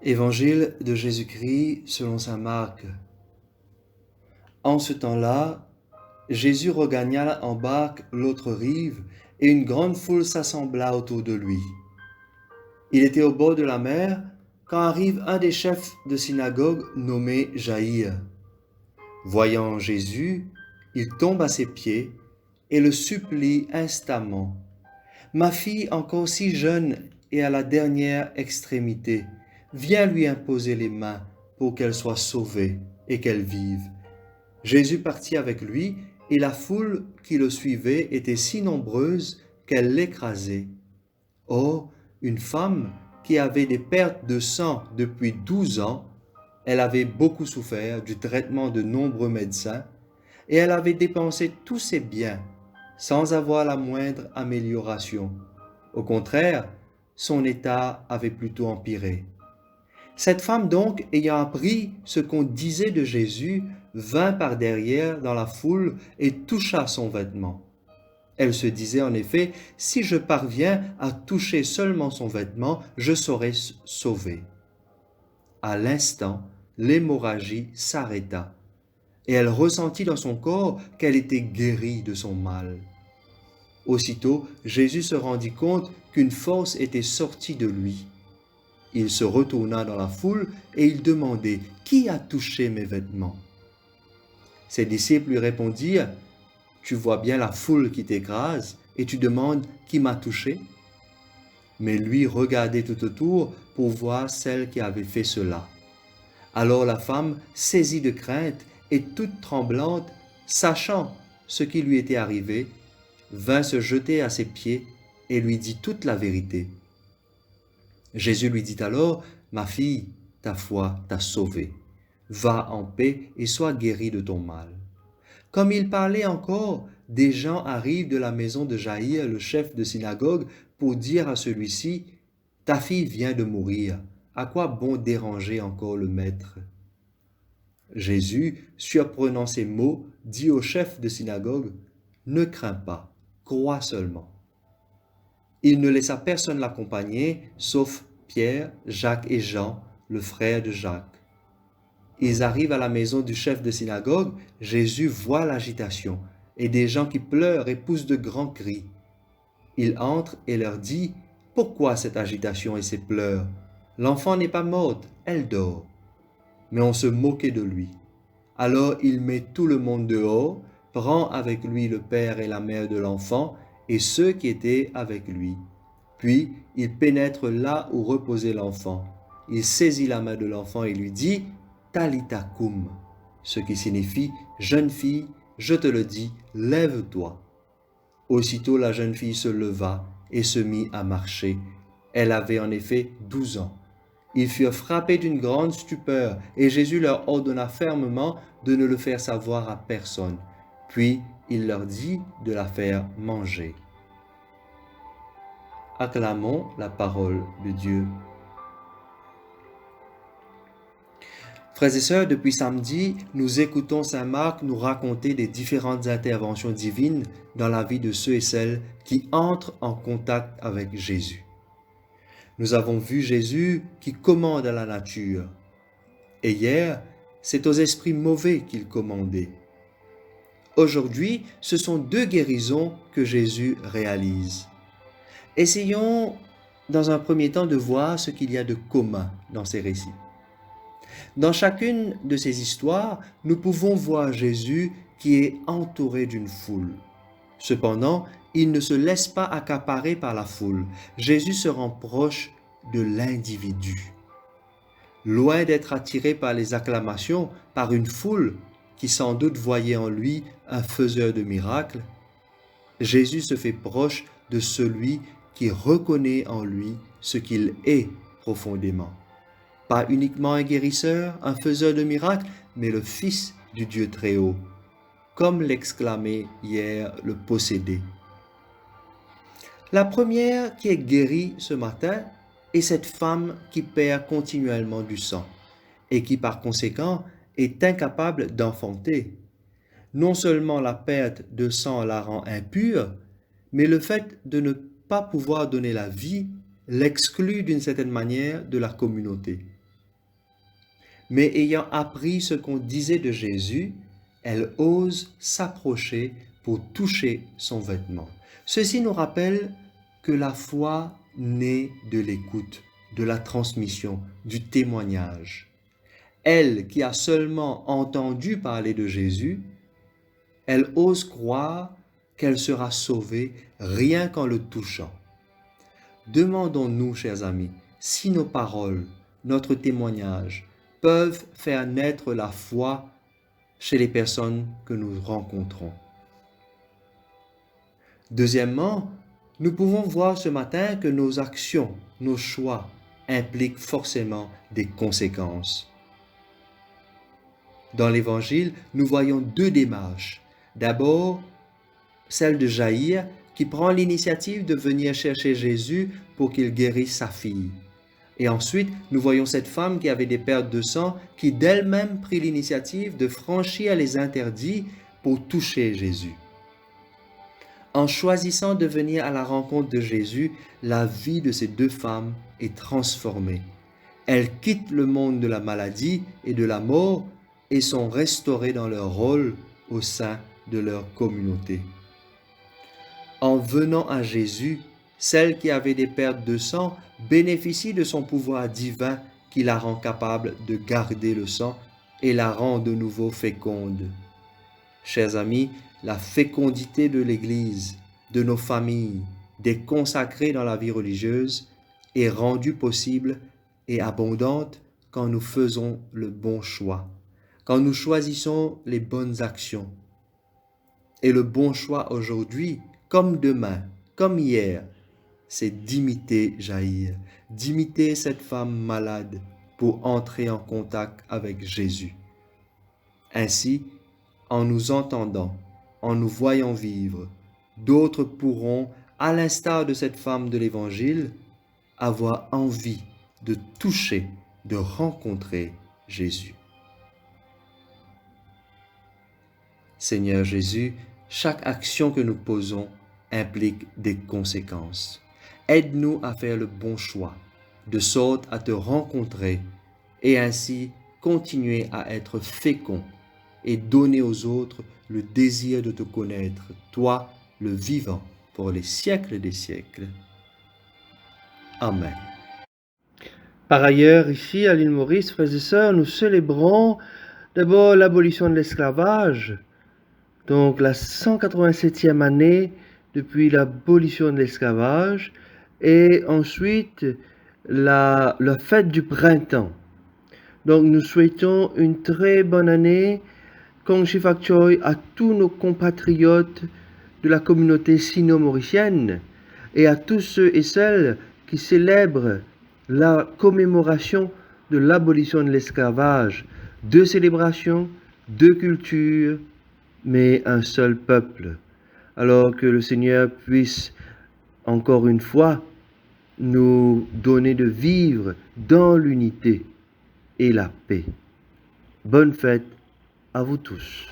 Évangile de Jésus-Christ selon saint Marc. En ce temps-là, Jésus regagna en barque l'autre rive, et une grande foule s'assembla autour de lui. Il était au bord de la mer, quand arrive un des chefs de synagogue nommé Jaïr. Voyant Jésus, il tombe à ses pieds et le supplie instamment. « Ma fille, encore si jeune et à la dernière extrémité, viens lui imposer les mains pour qu'elle soit sauvée et qu'elle vive. » Jésus partit avec lui, et la foule qui le suivait était si nombreuse qu'elle l'écrasait. Or, une femme qui avait des pertes de sang depuis 12 ans, elle avait beaucoup souffert du traitement de nombreux médecins, et elle avait dépensé tous ses biens sans avoir la moindre amélioration. Au contraire, son état avait plutôt empiré. Cette femme donc, ayant appris ce qu'on disait de Jésus, vint par derrière dans la foule et toucha son vêtement. Elle se disait en effet, « Si je parviens à toucher seulement son vêtement, je serai sauvée. » À l'instant, l'hémorragie s'arrêta, et elle ressentit dans son corps qu'elle était guérie de son mal. Aussitôt, Jésus se rendit compte qu'une force était sortie de lui. Il se retourna dans la foule et il demandait « Qui a touché mes vêtements ?» Ses disciples lui répondirent « Tu vois bien la foule qui t'écrase et tu demandes « Qui m'a touché ?» Mais lui regardait tout autour pour voir celle qui avait fait cela. Alors la femme, saisie de crainte et toute tremblante, sachant ce qui lui était arrivé, vint se jeter à ses pieds et lui dit toute la vérité. Jésus lui dit alors, « Ma fille, ta foi t'a sauvée. Va en paix et sois guérie de ton mal. » Comme il parlait encore, des gens arrivent de la maison de Jaïr, le chef de synagogue, pour dire à celui-ci, « Ta fille vient de mourir. À quoi bon déranger encore le maître ?» Jésus, surprenant ces mots, dit au chef de synagogue, « Ne crains pas, crois seulement. » Il ne laissa personne l'accompagner, sauf Pierre, Jacques et Jean, le frère de Jacques. Ils arrivent à la maison du chef de synagogue. Jésus voit l'agitation et des gens qui pleurent et poussent de grands cris. Il entre et leur dit, « Pourquoi cette agitation et ces pleurs? L'enfant n'est pas morte, elle dort. » Mais on se moquait de lui. Alors il met tout le monde dehors, prend avec lui le père et la mère de l'enfant et ceux qui étaient avec lui. Puis il pénètre là où reposait l'enfant. Il saisit la main de l'enfant et lui dit « Talitha koum », ce qui signifie « Jeune fille, je te le dis, lève-toi ». Aussitôt la jeune fille se leva et se mit à marcher. Elle avait en effet 12 ans. Ils furent frappés d'une grande stupeur et Jésus leur ordonna fermement de ne le faire savoir à personne. Puis il leur dit de la faire manger. Acclamons la parole de Dieu. Frères et sœurs, depuis samedi, nous écoutons saint Marc nous raconter les différentes interventions divines dans la vie de ceux et celles qui entrent en contact avec Jésus. Nous avons vu Jésus qui commande à la nature. Et hier, c'est aux esprits mauvais qu'il commandait. Aujourd'hui, ce sont 2 guérisons que Jésus réalise. Essayons dans un premier temps de voir ce qu'il y a de commun dans ces récits. Dans chacune de ces histoires, nous pouvons voir Jésus qui est entouré d'une foule. Cependant, il ne se laisse pas accaparer par la foule. Jésus se rend proche de l'individu. Loin d'être attiré par les acclamations, par une foule qui sans doute voyait en lui un faiseur de miracles, Jésus se fait proche de celui qui reconnaît en lui ce qu'il est profondément. Pas uniquement un guérisseur, un faiseur de miracles, mais le Fils du Dieu Très-Haut, comme l'exclamait hier le possédé. La première qui est guérie ce matin est cette femme qui perd continuellement du sang et qui par conséquent est incapable d'enfanter. Non seulement la perte de sang la rend impure, mais le fait de ne pas pouvoir donner la vie l'exclut d'une certaine manière de la communauté. mais ayant appris ce qu'on disait de Jésus, elle ose s'approcher pour toucher son vêtement. Ceci nous rappelle que la foi naît de l'écoute, de la transmission, du témoignage. Elle qui a seulement entendu parler de Jésus, elle ose croire qu'elle sera sauvée rien qu'en le touchant. Demandons-nous, chers amis, si nos paroles, notre témoignage peuvent faire naître la foi chez les personnes que nous rencontrons. Deuxièmement, nous pouvons voir ce matin que nos actions, nos choix impliquent forcément des conséquences. Dans l'Évangile, nous voyons deux démarches. D'abord, celle de Jaïr, qui prend l'initiative de venir chercher Jésus pour qu'il guérisse sa fille. Et ensuite, nous voyons cette femme qui avait des pertes de sang, qui d'elle-même prit l'initiative de franchir les interdits pour toucher Jésus. En choisissant de venir à la rencontre de Jésus, la vie de ces deux femmes est transformée. Elles quittent le monde de la maladie et de la mort et sont restaurées dans leur rôle au sein de leur communauté. En venant à Jésus, celle qui avait des pertes de sang bénéficie de son pouvoir divin qui la rend capable de garder le sang et la rend de nouveau féconde. Chers amis, la fécondité de l'Église, de nos familles, des consacrés dans la vie religieuse est rendue possible et abondante quand nous faisons le bon choix, quand nous choisissons les bonnes actions. Et le bon choix aujourd'hui, comme demain, comme hier, c'est d'imiter Jaïr, d'imiter cette femme malade pour entrer en contact avec Jésus. Ainsi, en nous entendant, en nous voyant vivre, d'autres pourront, à l'instar de cette femme de l'Évangile, avoir envie de toucher, de rencontrer Jésus. Seigneur Jésus, chaque action que nous posons implique des conséquences. Aide-nous à faire le bon choix, de sorte à te rencontrer et ainsi continuer à être fécond et donner aux autres le désir de te connaître, toi, le vivant, pour les siècles des siècles. Amen. Par ailleurs, ici, à l'île Maurice, frères et sœurs, nous célébrons d'abord l'abolition de l'esclavage, donc la 187e année depuis l'abolition de l'esclavage, et ensuite la fête du printemps. Donc nous souhaitons une très bonne année, Kongsi Fak Choi, à tous nos compatriotes de la communauté sino-mauricienne et à tous ceux et celles qui célèbrent la commémoration de l'abolition de l'esclavage. Deux célébrations, deux cultures, mais un seul peuple. Alors que le Seigneur puisse, encore une fois, nous donner de vivre dans l'unité et la paix. Bonne fête à vous tous.